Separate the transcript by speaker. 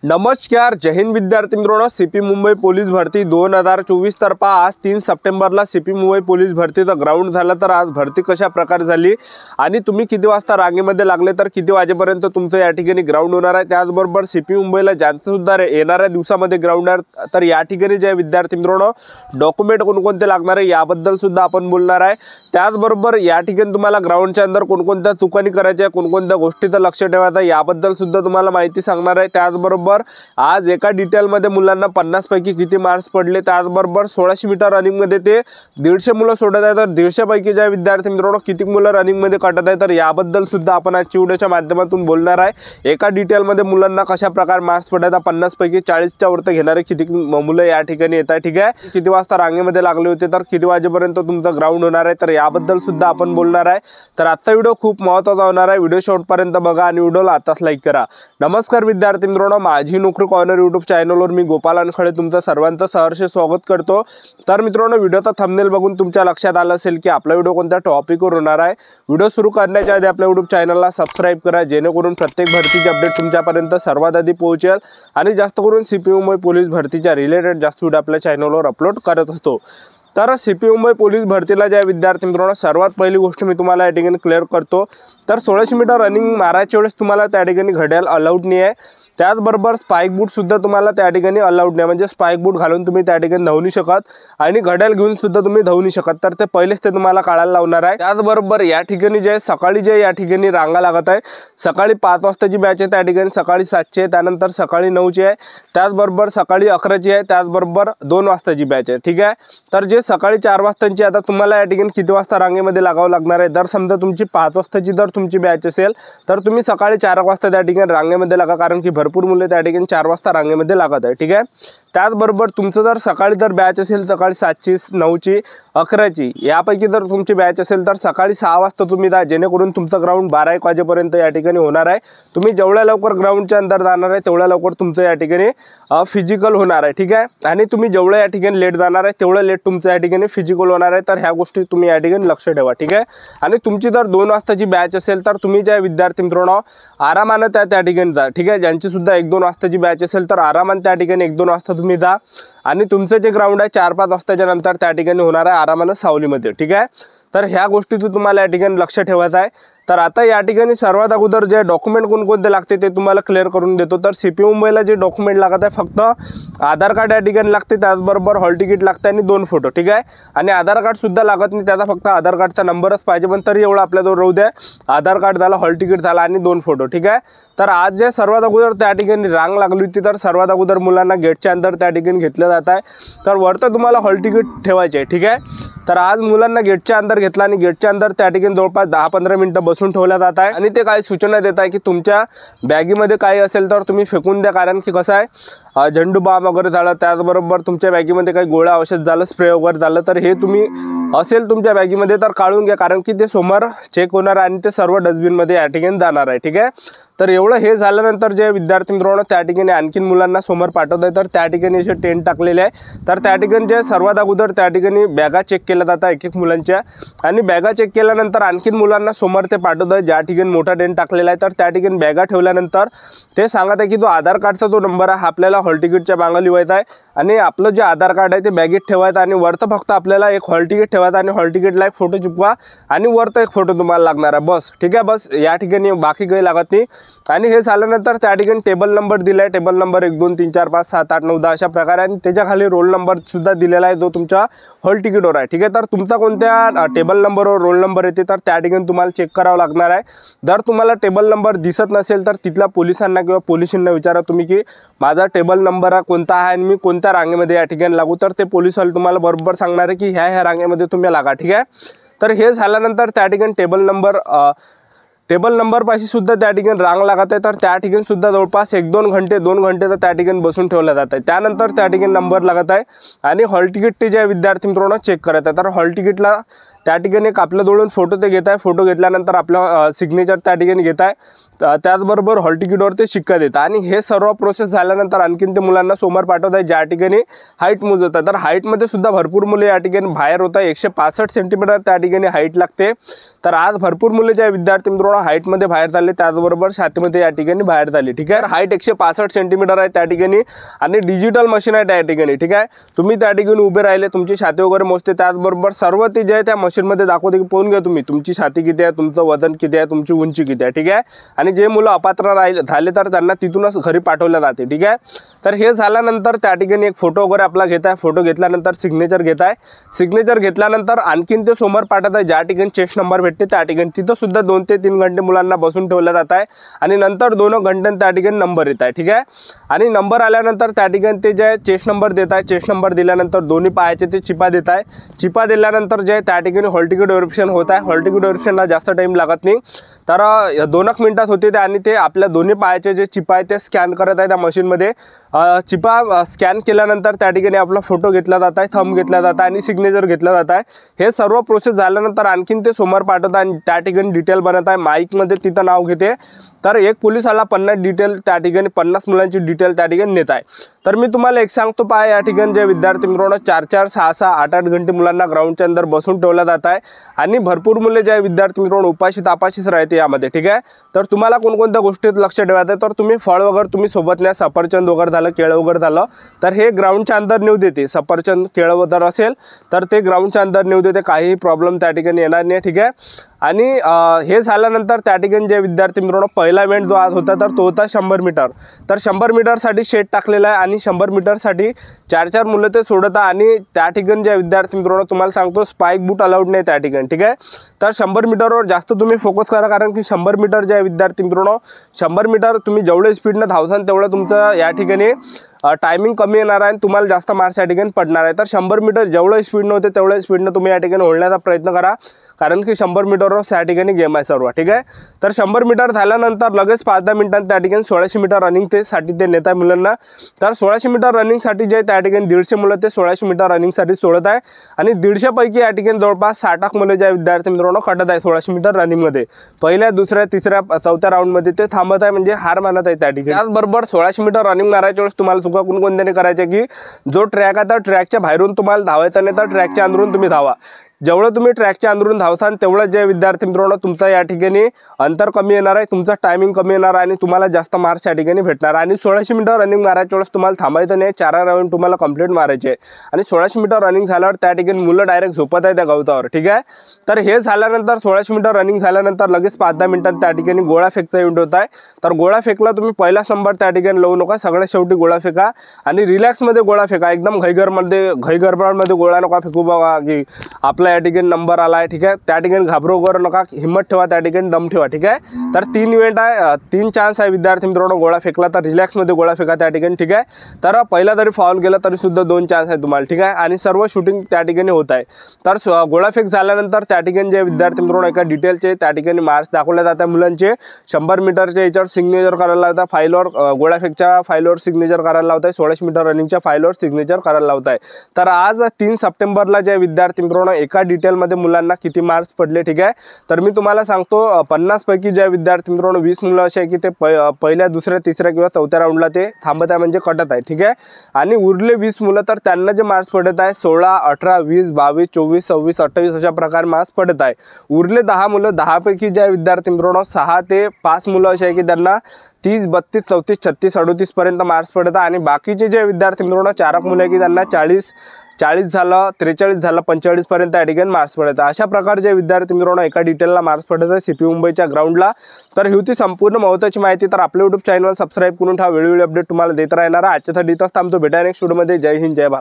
Speaker 1: नमस्कार, जय हिंद विद्यार्थी मित्रांनो। सीपी मुंबई पोलीस भरती 2024 तर्फा आज 3 सप्टेंबरला सीपी मुंबई पोलीस भरतीचा ग्राउंड झाला। तर आज भरती कशा प्रकारे झाली आणि तुम्ही किती वाजता रांगेमध्ये लागले तर किती वाजेपर्यंत तुमचं या ठिकाणी ग्राउंड होणार आहे, त्याचबरोबर सीपी मुंबईला ज्यांचं सुद्धा येणाऱ्या दिवसामध्ये ग्राउंड आहे तर या ठिकाणी जे विद्यार्थी मित्रांनो डॉक्युमेंट कोणकोणते लागणार आहे याबद्दल सुद्धा आपण बोलणार आहे। त्याचबरोबर या ठिकाणी तुम्हाला ग्राउंडच्या अंदर कोणकोणत्या चुकानी करायच्या, कोणकोणत्या गोष्टीचं लक्ष ठेवायचं याबद्दल सुद्धा तुम्हाला माहिती सांगणार आहे। त्याचबरोबर आज एका डिटेलमध्ये मुलांना 50 पैकी किती मार्क्स पडले, त्याचबरोबर 1600 मीटर रनिंग मध्ये ते 150 मुलं सोडत आहेत तर 150 पैकी ज्या विद्यार्थी मित्रांनो किती मुलं रनिंग मध्ये काढत आहेत तर याबद्दल सुद्धा आपण आजच्या व्हिडिओच्या माध्यमातून बोलणार आहे। एका डिटेलमध्ये मुलांना कशा प्रकारे मार्क्स पडतात, 50 पैकी 40च्या वरती घेणारे किती मुलं या ठिकाणी येतात, ठीक आहे। किती वाजता रांगेमध्ये लागले होते तर किती वाजेपर्यंत तुमचं ग्राउंड होणार आहे तर याबद्दल सुद्धा आपण बोलणार आहे। तर आजचा व्हिडिओ खूप महत्त्वाचा होणार आहे, व्हिडिओ शेवटपर्यंत बघा आणि व्हिडिओला आताच लाईक करा। नमस्कार विद्यार्थी मित्रांनो, माझी नोकरी कॉर्नर यूट्यूब चॅनलवर मी गोपाल अनखळे तुमचं सर्वांचं सहर्ष स्वागत करतो। तर मित्रांनो, व्हिडिओचा थंबनेल बघून तुमच्या लक्षात आलं असेल की आपला व्हिडिओ कोणत्या टॉपिकवर होणार आहे। व्हिडिओ सुरू करण्याच्या आधी आपल्या यूट्यूब चॅनलला सबस्क्राइब करा, जेणेकरून प्रत्येक भरतीची अपडेट तुमच्यापर्यंत सर्वात आधी पोहोचेल आणि जास्त करून सीपी मुंबई पोलीस भरतीच्या रिलेटेड जास्त व्हिडिओ आपल्या चॅनलवर अपलोड करत असतो। तर सीपी मुंबई पोलीस भरतीला ज्या विद्यार्थी मित्रांनो सर्वात पहिली गोष्ट मी तुम्हाला या ठिकाणी क्लिअर करतो, तर 1600 मीटर रनिंग मारायच्या वेळेस तुम्हाला त्या ठिकाणी घड्याळ अलाउड नाही आहे। त्याचबरोबर स्पाइक बूट सुद्धा तुम्हाला त्या ठिकाणी अलाउड नाही, म्हणजे स्पाइक बूट घालून तुम्ही त्या ठिकाणी धावू नाही शकत आणि घड्याळ घेऊन सुद्धा तुम्ही धावू नाही शकत, तर ते पहिलेच ते तुम्हाला काढायला लावणार आहे। त्याचबरोबर या ठिकाणी जे सकाळी जे या ठिकाणी रांगा लागत आहे, सकाळी 5 वाजताची बॅच आहे, त्या ठिकाणी सकाळी 7ची आहे, त्यानंतर सकाळी 9ची आहे, त्याचबरोबर सकाळी 11ची आहे, त्याचबरोबर 2 वाजताची बॅच आहे, ठीक आहे। तर जे सकाळी 4 वाजताची आता तुम्हाला या ठिकाणी किती वाजता रांगेमध्ये लागावं लागणार आहे, जर समजा तुमची 5 वाजताची जर तुमची बॅच असेल तर तुम्ही सकाळी 4 वाजता त्या ठिकाणी रांगेमध्ये लागा, कारण की भरपूर मुले त्या ठिकाणी 4 वाजता रांगेमध्ये लागत आहे, ठीक आहे। त्याचबरोबर तुमचं जर सकाळी जर बॅच असेल सकाळी 7ची, 9ची, 11ची यापैकी जर तुमची बॅच असेल तर सकाळी 6 वाजता तुम्ही जा, जेणेकरून तुमचं ग्राउंड 12-1 वाजेपर्यंत या ठिकाणी होणार आहे। तुम्ही जेवढ्या लवकर ग्राउंडच्या अंदर जाणार आहे तेवढ्या लवकर तुमचं या ठिकाणी फिजिकल होणार आहे, ठीक आहे। आणि तुम्ही जेवढं या ठिकाणी लेट जाणार आहे तेवढं लेट तुमचं या ठिकाणी फिजिकल होणार आहे, तर ह्या गोष्टी तुम्ही या ठिकाणी लक्ष ठेवा, ठीक आहे। आणि तुमची जर 2 वाजताची बॅच असेल तर तुम्ही ज्या विद्यार्थी मित्रांनो आरामानं त्या ठिकाणी जा, ठीक आहे। ज्यांची सुद्धा 1-2 वाजताची बॅच असेल तर आरामानं त्या ठिकाणी 1-2 वाजता तुम्ही जा आणि तुमचं जे ग्राउंड आहे 4-5 वाजताच्या नंतर त्या ठिकाणी होणार आहे आरामानं सावलीमध्ये, ठीक आहे। तर ह्या गोष्टीचं तुम्हाला या ठिकाणी लक्ष ठेवायचं आहे। तर आता या ठिकाणी सर्वात अगोदर जे डॉक्युमेंट कोणकोणते लागते ते तुम्हाला क्लिअर करून देतो। तर सीपी मुंबईला जे डॉक्युमेंट लागत आहे फक्त आधार कार्ड या ठिकाणी लागते, त्याचबरोबर हॉल तिकीट लागते आणि 2 फोटो, ठीक आहे। आणि आधार कार्ड सुद्धा लागत नाही, त्याचा फक्त आधार कार्डचा नंबरच पाहिजे, पण तरी एवढं आपल्याजवळ राहू द्या, आधार कार्ड झाला, हॉल तिकीट झाला आणि 2 फोटो, ठीक आहे। तर आज जे सर्वात अगोदर त्या ठिकाणी रांग लागली होती तर सर्वात अगोदर मुलांना गेटच्या अंदर त्या ठिकाणी घेतलं जात आहे, तर वरतं तुम्हाला हॉल तिकीट ठेवायचे आहे, ठीक आहे। तर आज मुलांना गेटच्या अंदर घेतला आणि गेटच्या अंदर त्या ठिकाणी जवळपास 10-15 मिनिटं बसून ठेवल्या जात आहे आणि ते काही सूचना देत आहे की तुमच्या बॅगीमध्ये काही असेल तर तुम्ही फेकून द्या, कारण की कसं आहे झेंडू बाम वगैरे झालं, त्याचबरोबर तुमच्या बॅगीमध्ये काही गोळ्या औषध झालं, स्प्रे वगैरे झालं तर हे तुम्ही असेल तुमच्या बॅगीमध्ये तर काढून घ्या, कारण की ते समोर चेक होणार आणि ते सर्व डस्टबिनमध्ये या ठिकाणी जाणार आहे, ठीक आहे। तर एवढं हे झाल्यानंतर जे विद्यार्थी मित्रांनो त्या ठिकाणी आणखीन मुलांना समोर पाठवत आहे तर त्या ठिकाणी असे टेंट टाकलेले आहे, तर त्या ठिकाणी जे सर्वात अगोदर त्या ठिकाणी बॅगा चेक केल्या जातात एक मुलांच्या, आणि बॅगा चेक केल्यानंतर आणखीन मुलांना समोर ते पाठवत आहे ज्या ठिकाणी मोठा टेंट टाकलेला आहे, तर त्या ठिकाणी बॅगा ठेवल्यानंतर ते सांगत आहे की जो आधार कार्डचा जो नंबर आहे आपल्याला हॉल तिकीटच्या मागं लिहायचा आहे आणि आपलं जे आधार कार्ड आहे ते बॅगेत ठेवायचं आणि वरतं फक्त आपल्याला एक हॉल तिकीट ठेवायचं आणि हॉल तिकीटला एक फोटो चिपका आणि वरतं एक फोटो तुम्हाला लागणार आहे, बस, ठीक आहे। बस या ठिकाणी बाकी काही लागत नाही। आणि हे झाल्यानंतर त्या ठिकाणी टेबल नंबर दिला आहे, टेबल नंबर 1 2 3 4 5 7 8 9 10 अशा प्रकारे, आणि त्याच्या खाली रोल नंबर सुद्धा दिलेला आहे जो तुमच्या हॉल तिकीटवर आहे, ठीक आहे। तर तुमचा कोणत्या टेबल नंबरवर रोल नंबर येते तर त्या ठिकाणी तुम्हाला चेक करावं लागणार आहे। जर तुम्हाला टेबल नंबर दिसत नसेल तर तिथल्या पोलिसांना किंवा पोलिसांना विचारा तुम्ही की माझा टेबल नंबर कोणता आहे आणि मी कोणत्या रांगेमध्ये या ठिकाणी लागू, तर ते पोलिसवाले तुम्हाला बरोबर सांगणार आहे की ह्या रांगेमध्ये तुम्ही लागा, ठीक आहे। तर हे झाल्यानंतर त्या ठिकाणी टेबल नंबर पाशी सुद्धा त्या ठिकाणी रांग लागत आहे, तर त्या ठिकाणी सुद्धा जवळपास 1-2 घंटे 2 घंटे तर त्या ठिकाणी बसून ठेवलं जात आहे। त्यानंतर त्या ठिकाणी नंबर लागत आहे आणि हॉल तिकीट ते जे विद्यार्थी मित्रांनो चेक करत आहे, तर हॉल तिकीटला त्या ठिकाणी एक आपल्या जवळून फोटो ते घेत आहे, फोटो घेतल्यानंतर आपलं सिग्नेचर त्या ठिकाणी घेत आहे, त्याचबरोबर हॉल तिकीटवर ते शिक्का देतात आणि हे सर्व प्रोसेस झाल्यानंतर आणखीन ते मुलांना समोर पाठवतात ज्या ठिकाणी हाईट मोजतात। तर हाईटमध्ये सुद्धा भरपूर मुले या ठिकाणी बाहेर होतात। 165 सेंटीमीटर त्या ठिकाणी हाईट लागते। तर आज भरपूर मुले जे विद्यार्थी मित्रांनो हाईटमध्ये बाहेर झाले, त्याचबरोबर छातीमध्ये या ठिकाणी बाहेर झाले। ठीक आहे, हाईट 165 सेंटीमीटर आहे त्या ठिकाणी आणि डिजिटल मशीन आहे त्या ठिकाणी। ठीक आहे, तुम्ही त्या ठिकाणी उभे राहिले, तुमची छाती वगैरे मोजते, त्याचबरोबर सर्व ते जे आहे त्या मशीनमध्ये दाखवते की पाहून घ्या तुम्ही तुमची छाती किती आहे, तुमचं वजन किती आहे, तुमची उंची किती आहे। ठीक आहे, आणि जे मुलं अपात्र झाले तर त्यांना तिथूनच घरी पाठवले जाते। ठीक आहे, तर हे झाल्यानंतर त्या ठिकाणी एक फोटो वगैरे आपला घेत आहे। फोटो घेतल्यानंतर सिग्नेचर घेत आहे। सिग्नेचर घेतल्यानंतर आणखीन ते समोर पाठवत आहे ज्या ठिकाणी चेस्ट नंबर भेटते त्या ठिकाणी, तिथं सुद्धा 2 ते 3 घंटे मुलांना बसून ठेवलं जात आहे आणि नंतर 2 घंटे त्या ठिकाणी नंबर येत आहे। ठीक आहे, आणि नंबर आल्यानंतर त्या ठिकाणी ते जे चेस्ट नंबर देत आहे, चेस्ट नंबर दिल्यानंतर दोन्ही पायाचे ते चिपा देत आहे। चिपा दिल्यानंतर जे त्या ठिकाणी हॉल तिकीट व्हेरिफिकेशन होत आहे। हॉल तिकीट व्हेरिफिकेशनला जास्त टाईम लागत नाही, तर 2 मिनिटात होते ते आणि ते आपल्या दोन्ही पायाचे जे चिपा आहे ते स्कॅन करत आहे त्या मशीनमध्ये। चिपा स्कॅन केल्यानंतर त्या ठिकाणी आपला फोटो घेतला जात आहे, थंब घेतला जात आहे आणि सिग्नेचर घेतला जात आहे। हे सर्व प्रोसेस झाल्यानंतर आणखीन ते समोर पाठवत आहे आणि त्या ठिकाणी डिटेल बनत आहे, माईकमध्ये तिथं नाव घेते। तर एक पोलिसाला 50 डिटेल त्या ठिकाणी 50 मुलांची डिटेल त्या ठिकाणी नेत आहे। तर मी तुम्हाला एक सांगतो पहा, या ठिकाणी जे विद्यार्थी मित्रांनो 4-4, 6-6, 8-8 घंटे मुलांना ग्राउंडच्या अंदर बसून ठेवलं जात आहे आणि भरपूर मुले जे विद्यार्थी मित्रांनो उपाशी तापाशीच राहते यामध्ये। ठीक आहे, तर तुम्हाला कोणकोणत्या गोष्टीत लक्ष ठेवायचं तर तुम्ही फळ वगैरे तुम्ही सोबत न्या, सफरचंद वगैरे झालं, केळं वगैरे झालं तर हे ग्राउंडच्या अंदर नेऊ देते। सफरचंद केळं वगैरे असेल तर ते ग्राउंडच्या अंदर नेऊ देते, काही प्रॉब्लेम त्या ठिकाणी येणार नाही। ठीक आहे, आणि हे झाल्यानंतर त्या ठिकाणी जे विद्यार्थी मित्रांनो पहिला इव्हेंट जो आज होता तर तो होता 100 मीटर। तर 100 मीटरसाठी शेट टाकलेला आहे आणि 100 मीटरसाठी 4-4 मुलं ते सोडत आहे आणि त्या ठिकाणी जे विद्यार्थी मित्रांनो तुम्हाला सांगतो स्पाइक बूट अलाउड नाही त्या ठिकाणी। ठीक आहे, तर 100 मीटरवर जास्त तुम्ही फोकस करा, कारण की 100 मीटर जे विद्यार्थी मित्रांनो 100 मीटर तुम्ही जेवढे स्पीडनं धावसान तेवढं तुमचं या ठिकाणी टायमिंग कमी येणार आहे आणि तुम्हाला जास्त मार्क्स या ठिकाणी पडणार आहे। तर 100 मीटर जेवढं स्पीडनं होते तेवढ्या स्पीडनं तुम्ही या ठिकाणी ओढण्याचा प्रयत्न करा, कारण की 100 मीटरवर त्या ठिकाणी गेम आहे सर्व। ठीक आहे, तर 100 मीटर झाल्यानंतर लगेच 5-10 मिनिटांत त्या ठिकाणी 1600 मीटर रनिंग ते साठी ते नेत आहे मुलांना। तर 1600 मीटर रनिंगसाठी जे त्या ठिकाणी 150 मुलं ते 1600 मीटर रनिंगसाठी सोडत आहे आणि 150 पैकी या ठिकाणी जवळपास 60 मुलं ज्या विद्यार्थी मित्रांनो कटत आहे 1600 मीटर रनिंगमध्ये। पहिल्या, दुसऱ्या, तिसऱ्या, चौथ्या राऊंडमध्ये ते थांबत आहे, म्हणजे हार मानत आहे त्या ठिकाणी। त्याचबरोबर 1600 मीटर रनिंग मारायच्या वेळेस तुम्हाला चुका कोणकोणत्याने करायच्या की जो ट्रॅक आहे त्या ट्रॅकच्या बाहेरून तुम्हाला धावायचं नाही, तर ट्रॅकच्या अंदरून तुम्ही धावा। जेवढं तुम्ही ट्रॅकच्या अंदरून धावसान तेवढं जे विद्यार्थी मित्रांनो तुमचा या ठिकाणी अंतर कमी येणार आहे, तुमचा टायमिंग कमी येणार आहे आणि तुम्हाला जास्त मार्क्स या ठिकाणी भेटणार। आणि 1600 मीटर रनिंग मारायच्या वेळेस तुम्हाला थांबायचं नाही, 4 राऊंड तुम्हाला कंप्लीट मारायचे आहे आणि 1600 मीटर रनिंग झाल्यावर त्या ठिकाणी मुलं डायरेक्ट झोपत आहे त्या गवतावर। ठीक आहे, तर हे झाल्यानंतर 1600 मीटर रनिंग झाल्यानंतर लगेच 5-10 मिनिटांत त्या ठिकाणी गोळा फेकचा इव्हेंट होत आहे। तर गोळा फेकला तुम्ही पहिलाच नंबर त्या ठिकाणी लावू नका, सगळ्यात शेवटी गोळा फेका आणि रिलॅक्समध्ये गोळा फेका, एकदम घाईगडबडमध्ये गोळा नका फेकू बघा की आपला या ठिकाणी नंबर आला आहे। ठीक आहे, त्या ठिकाणी घाबरू वगैरे नका, हिम्मत ठेवा, त्या ठिकाणी दम ठेवा। ठीक आहे, तर 3 इव्हेंट आहे, 3 चान्स आहे विद्यार्थी मित्रांनो गोळा फेकला तर रिलॅक्समध्ये गोळा फेका त्या ठिकाणी। ठीक आहे, तर पहिला जरी फाउल गेला तरी सुद्धा 2 चान्स आहे तुम्हाला। ठीक आहे, आणि सर्व शूटिंग त्या ठिकाणी होत आहे। तर गोळा फेक झाल्यानंतर त्या ठिकाणी जे विद्यार्थी मित्रांनो एका डिटेलचे त्या ठिकाणी मार्क्स दाखवले जातात मुलांचे। 100 मीटरच्या याच्यावर सिग्नेचर करायला लावतात फाईलवर, गोळा फेकच्या फाईलवर सिग्नेचर करायला लावत आहे, 1600 मीटर रनिंगच्या फाईलवर सिग्नेचर करायला लावत आहे। तर आज 3 सप्टेंबरला जे विद्यार्थी मित्रांनो एका डिटेलमध्ये मुलांना किती मार्क्स पडले। ठीक आहे, तर मी तुम्हाला सांगतो 50 पैकी जे विद्यार्थी मित्रांनो 20 मुलं असे आहे की ते पहिल्या, दुसऱ्या, तिसऱ्या किंवा चौथ्या राऊंडला ते थांबत आहे, म्हणजे कटत आहे। ठीक आहे, आणि उरले 20 मुलं तर त्यांना जे मार्क्स पडत आहे 16, 18, 20, 22, 24, 26, 28 अशा प्रकारे मार्क्स पडत आहे। उरले 10 मुलं, 10 पैकी ज्या विद्यार्थी मित्रांनो 6 ते 5 मुलं असे आहे की त्यांना 30, 32, 34, 36, 38 पर्यंत मार्क्स पडत आहे आणि बाकीचे जे विद्यार्थी मित्रांनो 4 मुलं आहे की त्यांना 40 झालं, 43 झालं, 45 पर्यंत या ठिकाणी मार्क्स पडत आहे। अशा प्रकारचे विद्यार्थी मित्रांनो एका डिटेलला मार्क्स पडत आहे सीपी मुंबईच्या ग्राउंडला। तर ही होती संपूर्ण महत्त्वाची माहिती। तर आपल्या यूट्यूब चॅनल सबस्क्राईब करून ठेवा, वेळोवेळी अपडेट तुम्हाला देत राहणार आहे। आजच्यासाठी इथंच थांबतो, भेटा नेक्स्ट व्हिडिओमध्ये। जय हिंद, जय भारत।